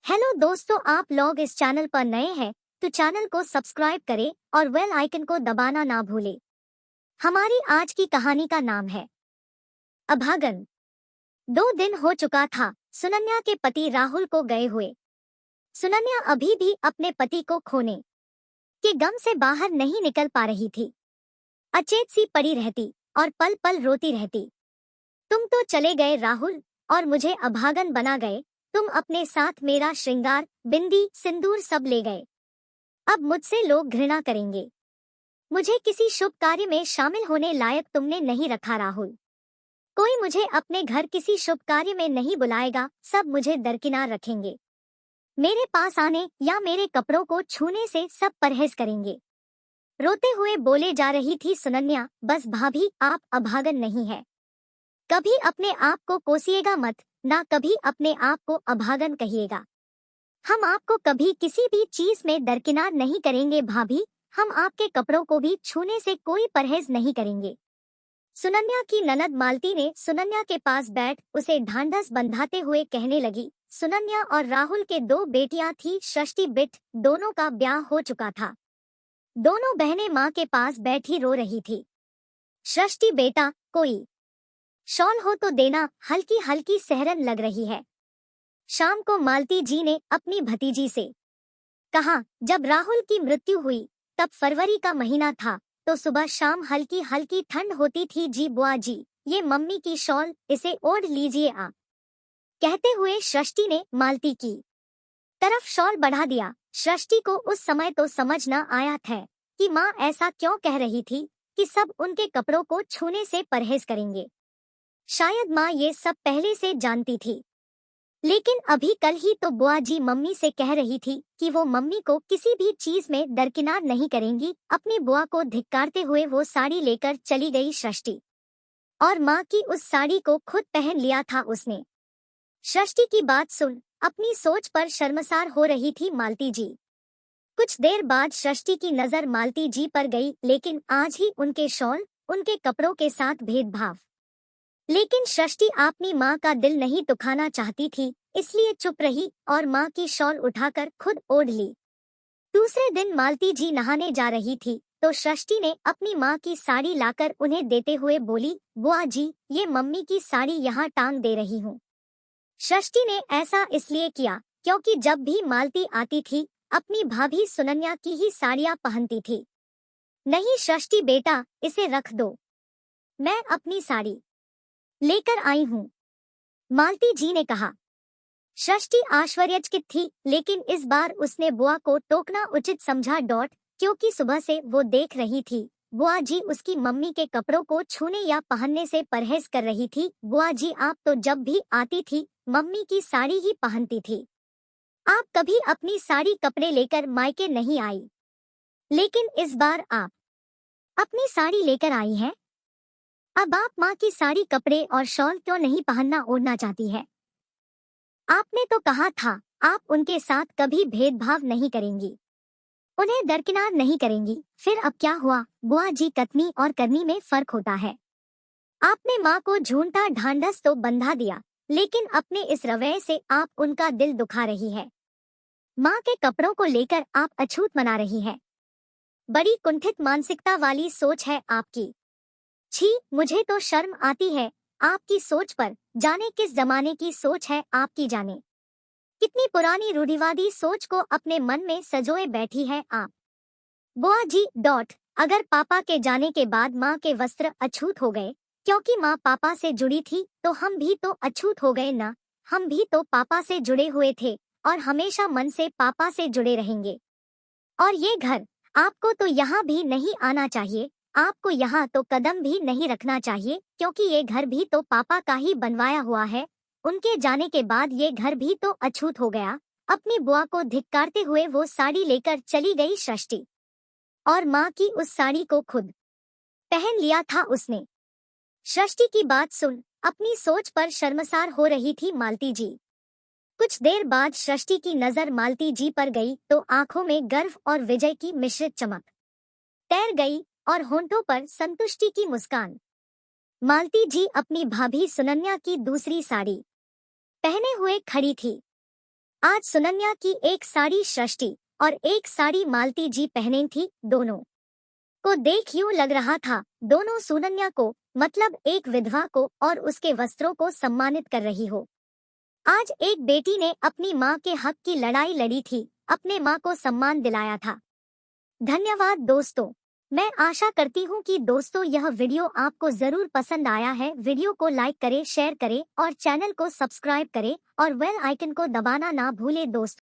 Hello दोस्तों, आप लोग इस चैनल पर नए हैं तो चैनल को सब्सक्राइब करें और बेल आइकन को दबाना ना भूलें। हमारी आज की कहानी का नाम है अभागन। 2 दिन हो चुका था सुनन्या के पति राहुल को गए हुए। सुनन्या अभी भी अपने पति को खोने के गम से बाहर नहीं निकल पा रही थी। अचेत सी पड़ी रहती और पल पल रोती रहती। तुम तो चले गए राहुल और मुझे अभागन बना गए। तुम अपने साथ मेरा श्रृंगार, बिंदी, सिंदूर सब ले गए। अब मुझसे लोग घृणा करेंगे। मुझे किसी शुभ कार्य में शामिल होने लायक तुमने नहीं रखा राहुल। कोई मुझे अपने घर किसी शुभ कार्य में नहीं बुलाएगा, सब मुझे दरकिनार रखेंगे। मेरे पास आने या मेरे कपड़ों को छूने से सब परहेज करेंगे। रोते हुए बोले जा रही थी सुनन्या, बस भाभी, आप अभागन नहीं है। कभी अपने आप को कोसिएगा मत, ना कभी अपने आप को अभागन कहिएगा। हम आपको कभी किसी भी चीज में दरकिनार नहीं करेंगे भाभी। हम आपके कपड़ों को भी छूने से कोई परहेज नहीं करेंगे। सुनन्या की ननद मालती ने सुनन्या के पास बैठ उसे ढांढस बंधाते हुए कहने लगी। सुनन्या और राहुल के 2 बेटियां थी, षष्ठी बिट। दोनों का ब्याह हो चुका था। दोनों बहनें माँ के पास बैठी रो रही थी। षष्ठी बेटा, कोई शॉल हो तो देना, हल्की हल्की सहरन लग रही है। शाम को मालती जी ने अपनी भतीजी से कहा। जब राहुल की मृत्यु हुई तब फरवरी का महीना था, तो सुबह शाम हल्की हल्की ठंड होती थी। जी बुआ जी, ये मम्मी की शॉल, इसे ओढ़ लीजिए आप। कहते हुए षष्ठी ने मालती की तरफ शॉल बढ़ा दिया। षष्ठी को उस समय तो समझ न आया था कि माँ ऐसा क्यों कह रही थी कि सब उनके कपड़ों को छूने से परहेज करेंगे। शायद माँ ये सब पहले से जानती थी, लेकिन अभी कल ही तो बुआ जी मम्मी से कह रही थी कि वो मम्मी को किसी भी चीज में दरकिनार नहीं करेंगी। अपनी बुआ को धिक्कारते हुए वो साड़ी लेकर चली गई षष्ठी, और माँ की उस साड़ी को खुद पहन लिया था उसने। षष्ठी की बात सुन अपनी सोच पर शर्मसार हो रही थी मालती जी। कुछ देर बाद षष्ठी की नजर मालती जी पर गई, लेकिन आज ही उनके शॉल, उनके कपड़ों के साथ भेदभाव। लेकिन षष्ठी अपनी माँ का दिल नहीं दुखाना चाहती थी, इसलिए चुप रही और माँ की शॉल उठाकर खुद ओढ़ ली। दूसरे दिन मालती जी नहाने जा रही थी तो षष्ठी ने अपनी माँ की साड़ी लाकर उन्हें देते हुए बोली, बुआ जी, ये मम्मी की साड़ी यहाँ टांग दे रही हूँ। षष्ठी ने ऐसा इसलिए किया क्योंकि जब भी मालती आती थी अपनी भाभी सुनन्या की ही साड़ियाँ पहनती थी। नहीं षष्ठी बेटा, इसे रख दो, मैं अपनी साड़ी लेकर आई हूँ, मालती जी ने कहा। षष्ठी आश्चर्यचकित थी, लेकिन इस बार उसने बुआ को टोकना उचित समझा क्योंकि सुबह से वो देख रही थी बुआ जी उसकी मम्मी के कपड़ों को छूने या पहनने से परहेज कर रही थी। बुआ जी, आप तो जब भी आती थी मम्मी की साड़ी ही पहनती थी। आप कभी अपनी साड़ी कपड़े लेकर मायके नहीं आई, लेकिन इस बार आप अपनी साड़ी लेकर आई हैं। अब आप माँ की साड़ी, कपड़े और शॉल क्यों नहीं पहनना ओढ़ना चाहती है? आपने तो कहा था आप उनके साथ कभी भेदभाव नहीं करेंगी, उन्हें दरकिनार नहीं करेंगी। फिर अब क्या हुआ? बुआ जी, कथनी और करनी में फर्क होता है। आपने माँ को झूठा ढांढस तो बंधा दिया, लेकिन अपने इस रवैये से आप उनका दिल दुखा रही है। माँ के कपड़ों को लेकर आप अछूत मना रही है। बड़ी कुंठित मानसिकता वाली सोच है आपकी। छी, मुझे तो शर्म आती है आपकी सोच पर। जाने किस जमाने की सोच है आपकी, जाने कितनी पुरानी रूढ़िवादी सोच को अपने मन में सजोए बैठी है आप। बुआ जी अगर पापा के जाने के बाद माँ के वस्त्र अछूत हो गए, क्योंकि माँ पापा से जुड़ी थी, तो हम भी तो अछूत हो गए ना। हम भी तो पापा से जुड़े हुए थे और हमेशा मन से पापा से जुड़े रहेंगे। और ये घर, आपको तो यहाँ भी नहीं आना चाहिए, आपको यहाँ तो कदम भी नहीं रखना चाहिए, क्योंकि ये घर भी तो पापा का ही बनवाया हुआ है। उनके जाने के बाद ये घर भी तो अछूत हो गया। अपनी बुआ को धिक्कारते हुए वो साड़ी लेकर चली गई षष्ठी, और माँ की उस साड़ी को खुद पहन लिया था उसने। षष्ठी की बात सुन अपनी सोच पर शर्मसार हो रही थी मालती जी। कुछ देर बाद षष्ठी की नजर मालती जी पर गई तो आंखों में गर्व और विजय की मिश्रित चमक तैर गई और होंठों पर संतुष्टि की मुस्कान। मालती जी अपनी भाभी सुनन्या की दूसरी साड़ी पहने हुए खड़ी थी। आज सुनन्या की एक साड़ी सृष्टि और एक साड़ी मालती जी पहने थी। दोनों को देख यूं लग रहा था दोनों सुनन्या को, मतलब एक विधवा को और उसके वस्त्रों को सम्मानित कर रही हो। आज एक बेटी ने अपनी माँ के हक की लड़ाई लड़ी थी, अपने माँ को सम्मान दिलाया था। धन्यवाद दोस्तों। मैं आशा करती हूँ कि दोस्तों यह वीडियो आपको जरूर पसंद आया है। वीडियो को लाइक करें, शेयर करें और चैनल को सब्सक्राइब करें और बेल आइकन को दबाना ना भूलें दोस्तों।